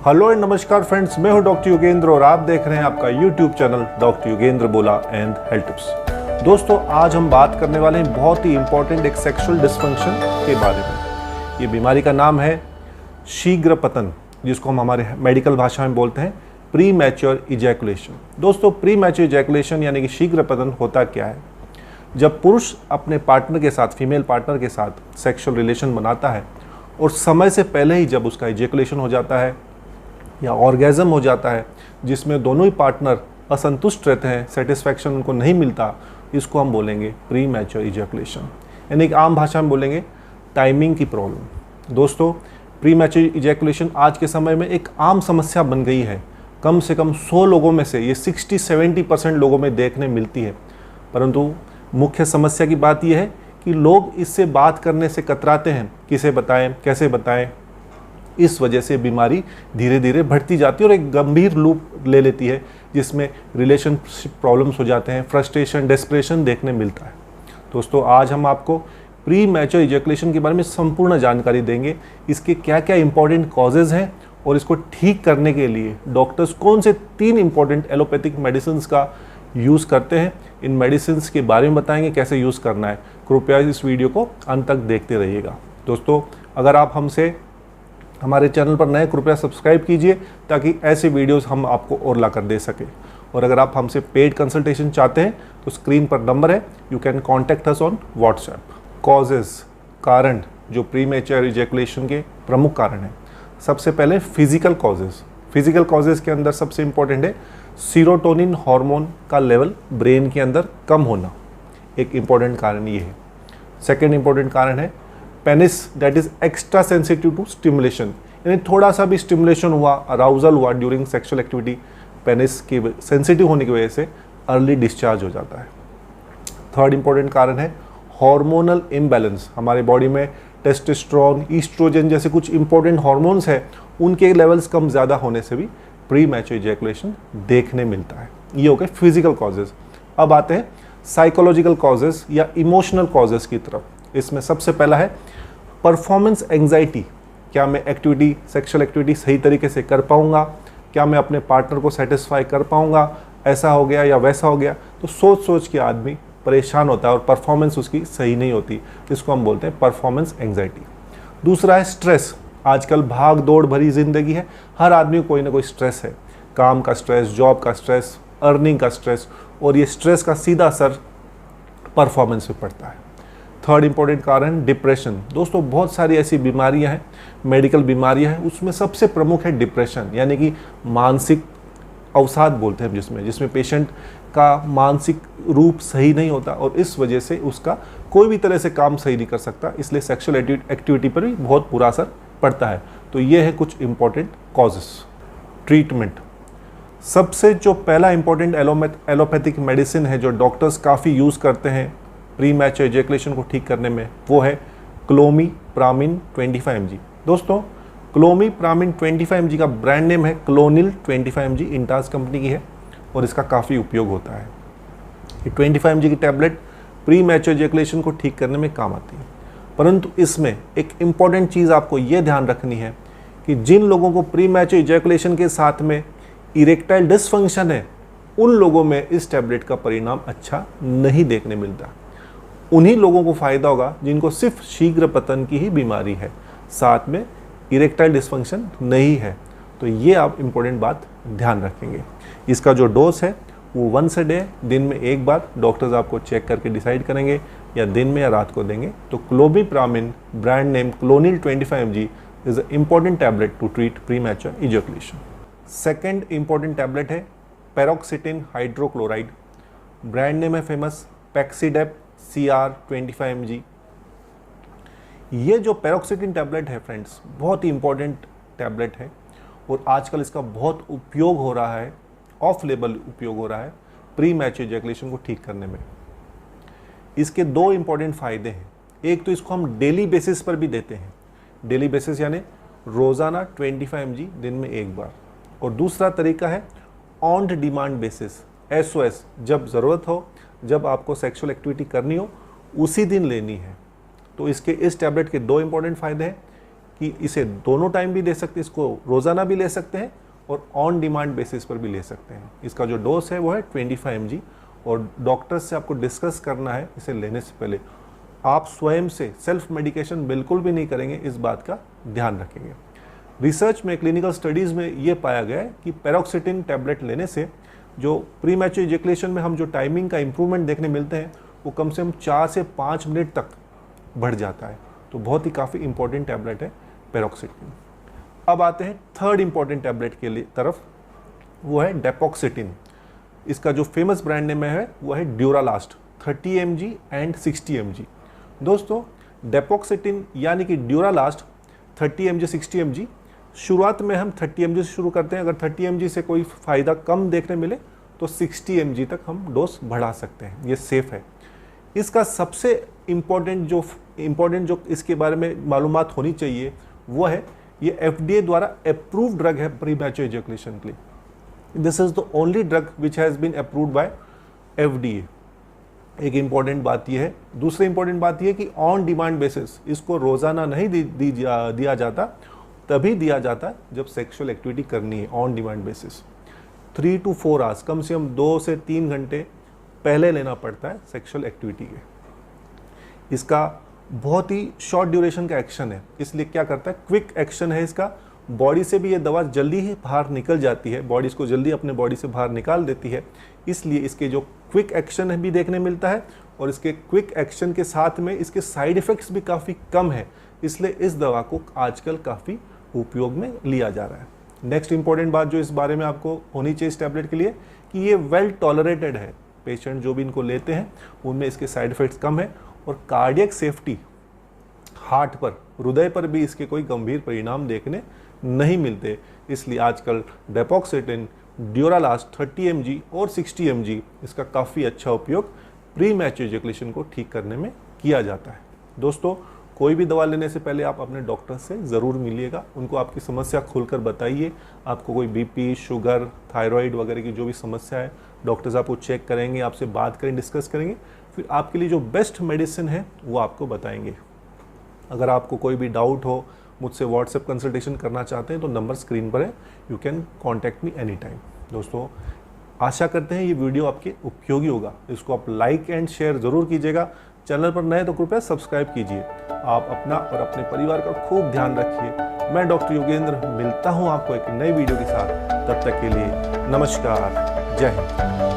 Hello and नमस्कार friends, मैं हूं डॉक्टर योगेंद्र और आप देख रहे हैं आपका यूट्यूब चैनल डॉक्टर योगेंद्र बोला एंड हेल्थ टिप्स। दोस्तों, आज हम बात करने वाले हैं बहुत ही इंपॉर्टेंट एक सेक्सुअल डिस्फंक्शन के बारे में। ये बीमारी का नाम है शीघ्र पतन, जिसको हम हमारे मेडिकल भाषा में बोलते हैं प्री मैच्योर इजैकुलेशन। दोस्तों, प्री मैच्योर इजैकुलेशन यानी कि शीघ्र पतन होता क्या है? जब पुरुष अपने पार्टनर के साथ, फीमेल पार्टनर के साथ सेक्सुअल रिलेशन बनाता है और समय से पहले ही जब उसका इजैकुलेशन हो जाता है या ऑर्गेज़म हो जाता है, जिसमें दोनों ही पार्टनर असंतुष्ट रहते हैं, सेटिस्फैक्शन उनको नहीं मिलता, इसको हम बोलेंगे प्री मैच्योर इजैकुलेशन, यानी कि आम भाषा में बोलेंगे टाइमिंग की प्रॉब्लम। दोस्तों, प्री मैच्योर इजैकुलेशन आज के समय में एक आम समस्या बन गई है। कम से कम 100 लोगों में से ये 60-70% लोगों में देखने मिलती है। परंतु मुख्य समस्या की बात यह है कि लोग इससे बात करने से कतराते हैं, किसे बताएं, कैसे बताएं। इस वजह से बीमारी धीरे धीरे बढ़ती जाती है और एक गंभीर लूप ले लेती है, जिसमें रिलेशनशिप प्रॉब्लम्स हो जाते हैं, फ्रस्ट्रेशन, डेस्परेशन देखने मिलता है। दोस्तों, आज हम आपको प्री मैच्योर इजैकुलेशन के बारे में संपूर्ण जानकारी देंगे। इसके क्या क्या इंपॉर्टेंट कॉजेज़ हैं और इसको ठीक करने के लिए डॉक्टर्स कौन से 3 इंपॉर्टेंट एलोपैथिक मेडिसिन का यूज़ करते हैं, इन मेडिसिन के बारे में बताएंगे, कैसे यूज़ करना है। कृपया इस वीडियो को अंत तक देखते रहिएगा। दोस्तों, अगर आप हमारे चैनल पर नए, कृपया सब्सक्राइब कीजिए ताकि ऐसे वीडियोस हम आपको और ला कर दे सकें। और अगर आप हमसे पेड कंसल्टेशन चाहते हैं तो स्क्रीन पर नंबर है, you can contact us on WhatsApp. Causes, कारण जो प्री मैच्योर इजैकुलेशन के प्रमुख कारण हैं। सबसे पहले फिजिकल कॉजेज़। फिजिकल कॉजेज़ के अंदर सबसे इंपॉर्टेंट है सीरोटोनिन हार्मोन का लेवल ब्रेन के अंदर कम होना, एक इंपॉर्टेंट कारण ये है। सेकेंड इंपॉर्टेंट कारण है penis that is extra sensitive to stimulation, यानी थोड़ा सा भी स्टिमुलेशन हुआ, अराउजल हुआ ड्यूरिंग सेक्सुअल एक्टिविटी, पेनिस के सेंसिटिव होने की वजह से अर्ली डिस्चार्ज हो जाता है। थर्ड इंपॉर्टेंट कारण है हार्मोनल इम्बैलेंस। हमारे बॉडी में टेस्टोस्टेरोन, ईस्ट्रोजन जैसे कुछ इंपॉर्टेंट हार्मोन्स हैं, उनके लेवल्स कम ज़्यादा होने से भी प्री मैच्योर इजैकुलेशन देखने मिलता है। ये हो गए फिजिकल कॉजेज़। अब आते हैं साइकोलॉजिकल कॉजेज़ या इमोशनल कॉजेज़ की तरफ। इसमें सबसे पहला है परफॉर्मेंस एंग्जाइटी। क्या मैं सेक्सुअल एक्टिविटी सही तरीके से कर पाऊंगा? क्या मैं अपने पार्टनर को सेटिस्फाई कर पाऊंगा? ऐसा हो गया या वैसा हो गया, तो सोच सोच के आदमी परेशान होता है और परफॉर्मेंस उसकी सही नहीं होती। इसको हम बोलते हैं परफॉर्मेंस एंग्जाइटी। दूसरा है स्ट्रेस। आजकल भाग दौड़ भरी जिंदगी है, हर आदमी को कोई ना कोई स्ट्रेस है। काम का स्ट्रेस, जॉब का स्ट्रेस, अर्निंग का स्ट्रेस, और ये स्ट्रेस का सीधा असर परफॉर्मेंस पे पड़ता है। थर्ड इंपॉर्टेंट कारण डिप्रेशन। दोस्तों, बहुत सारी ऐसी बीमारियां हैं, मेडिकल बीमारियां हैं, उसमें सबसे प्रमुख है डिप्रेशन, यानी कि मानसिक अवसाद बोलते हैं, जिसमें पेशेंट का मानसिक रूप सही नहीं होता और इस वजह से उसका कोई भी तरह से काम सही नहीं कर सकता, इसलिए सेक्सुअल एक्टिविटी पर भी बहुत बुरा असर पड़ता है। तो ये है कुछ इंपॉर्टेंट कॉजेस। ट्रीटमेंट, सबसे जो पहला इंपॉर्टेंट एलोपैथिक मेडिसिन है जो डॉक्टर्स काफ़ी यूज़ करते हैं प्री मैच्योर इजैकुलेशन को ठीक करने में, वो है क्लोमिप्रामिन 25 mg। दोस्तों, क्लोमिप्रामिन 25 mg का ब्रांड नेम है क्लोनिल 25 mg, इंटास कंपनी की है और इसका काफ़ी उपयोग होता है। ये 25 mg की टैबलेट प्री मैच्योर इजैकुलेशन को ठीक करने में काम आती है। परंतु इसमें एक इम्पॉर्टेंट चीज़ आपको ये ध्यान रखनी है कि जिन लोगों को प्री मैच्योर इजैकुलेशन के साथ में इरेक्टाइल डिसफंक्शन है, उन लोगों में इस टैबलेट का परिणाम अच्छा नहीं देखने मिलता। उन्हीं लोगों को फ़ायदा होगा जिनको सिर्फ शीघ्र पतन की ही बीमारी है, साथ में इरेक्टाइल डिसफंक्शन नहीं है। तो ये आप इम्पोर्टेंट बात ध्यान रखेंगे। इसका जो डोज है वो 1 a day, दिन में एक बार डॉक्टर्स आपको चेक करके डिसाइड करेंगे या दिन में या रात को देंगे। तो clomipramine, brand name Clonil 25 mg, is a important tablet to treat premature ejaculation. Second important tablet है पेरोक्सिटिन हाइड्रोक्लोराइड, ब्रांड नेम है फेमस पैक्सीडेप CR 25 mg। ये जो पेरोक्सिटिन टैबलेट है फ्रेंड्स, बहुत ही इंपॉर्टेंट टैबलेट है और आजकल इसका बहुत उपयोग हो रहा है, ऑफ लेबल उपयोग हो रहा है प्री मैच्योर इजैकुलेशन को ठीक करने में। इसके 2 इंपॉर्टेंट फ़ायदे हैं। एक तो इसको हम डेली बेसिस पर भी देते हैं, डेली बेसिस यानी रोज़ाना 25 mg, दिन में एक बार। और दूसरा तरीका है ऑन डिमांड बेसिस, SOS, जब ज़रूरत हो, जब आपको सेक्सुअल एक्टिविटी करनी हो, उसी दिन लेनी है। तो इस टैबलेट के 2 इंपॉर्टेंट फ़ायदे हैं कि इसे दोनों टाइम भी दे सकते हैं, इसको रोज़ाना भी ले सकते हैं और ऑन डिमांड बेसिस पर भी ले सकते हैं। इसका जो डोज है वो है 25 mg और डॉक्टर से आपको डिस्कस करना है इसे लेने से पहले। आप स्वयं से सेल्फ मेडिकेशन बिल्कुल भी नहीं करेंगे, इस बात का ध्यान रखेंगे। रिसर्च में, क्लिनिकल स्टडीज़ में ये पाया गया है कि पैरोक्सिटिन टैबलेट लेने से जो प्री मैच्योर इजैकुलेशन में हम जो टाइमिंग का इंप्रूवमेंट देखने मिलते हैं वो कम से कम 4 से 5 मिनट तक बढ़ जाता है। तो बहुत ही काफ़ी इंपॉर्टेंट टैबलेट है पैरोक्सिटिन। अब आते हैं थर्ड इंपॉर्टेंट टैबलेट के लिए तरफ, वो है डेपोक्सिटिन। इसका जो फेमस ब्रांड नेम है वो है ड्यूरालास्ट 30 mg एंड 60 mg। दोस्तों डेपोक्सिटिन यानी कि ड्यूरालास्ट 30 mg 60 mg, शुरुआत में हम 30 mg से शुरू करते हैं। अगर 30 mg से कोई फ़ायदा कम देखने मिले तो 60 mg तक हम डोज बढ़ा सकते हैं, ये सेफ़ है। इसका सबसे इम्पॉर्टेंट जो इसके बारे में मालूमात होनी चाहिए वो है ये FDA द्वारा अप्रूव्ड ड्रग है प्री मैच्योर इजैकुलेशन के लिए। This is the only drug which has been approved by FDA। एक इम्पॉर्टेंट बात यह है। दूसरी इम्पॉर्टेंट बात यह है कि ऑन डिमांड बेसिस इसको रोज़ाना नहीं दिया जाता, तभी दिया जाता है जब सेक्सुअल एक्टिविटी करनी है on demand basis. 3 to 4 hours, कम से कम 2 से 3 घंटे पहले लेना पड़ता है सेक्सुअल एक्टिविटी के। इसका बहुत ही शॉर्ट ड्यूरेशन का एक्शन है, इसलिए क्या करता है, क्विक एक्शन है इसका। बॉडी से भी ये दवा जल्दी ही बाहर निकल जाती है, बॉडी इसको जल्दी अपने बॉडी से बाहर निकाल देती है, इसलिए इसके जो क्विक एक्शन भी देखने मिलता है और इसके क्विक एक्शन के साथ में इसके साइड इफ़ेक्ट्स भी काफ़ी कम है, इसलिए इस दवा को आजकल काफ़ी उपयोग में लिया जा रहा है। नेक्स्ट इंपॉर्टेंट बात जो इस बारे में आपको होनी चाहिए इस टैबलेट के लिए कि ये वेल टॉलरेटेड है। पेशेंट जो भी इनको लेते हैं उनमें इसके साइड इफ़ेक्ट्स कम है और कार्डियक सेफ्टी, हार्ट पर, हृदय पर भी इसके कोई गंभीर परिणाम देखने नहीं मिलते। इसलिए आजकल डेपोक्सिटिन, ड्यूरालास्ट 30 mg और 60 mg इसका काफ़ी अच्छा उपयोग प्री मैच्योर इजैकुलेशन को ठीक करने में किया जाता है। दोस्तों कोई भी दवा लेने से पहले आप अपने डॉक्टर से ज़रूर मिलिएगा, उनको आपकी समस्या खुलकर बताइए। आपको कोई BP, शुगर, थायराइड वगैरह की जो भी समस्या है, डॉक्टर्स आपको चेक करेंगे, आपसे बात करेंगे, डिस्कस करेंगे, फिर आपके लिए जो बेस्ट मेडिसिन है वो आपको बताएंगे। अगर आपको कोई भी डाउट हो, मुझसे व्हाट्सएप कंसल्टेशन करना चाहते हैं तो नंबर स्क्रीन पर है, you can contact me any time. दोस्तों आशा करते हैं ये वीडियो आपके उपयोगी होगा, इसको आप लाइक एंड शेयर ज़रूर कीजिएगा। चैनल पर नए तो कृपया सब्सक्राइब कीजिए। आप अपना और अपने परिवार का खूब ध्यान रखिए। मैं डॉक्टर योगेंद्र मिलता हूँ आपको एक नई वीडियो के साथ, तब तक के लिए नमस्कार, जय हिंद।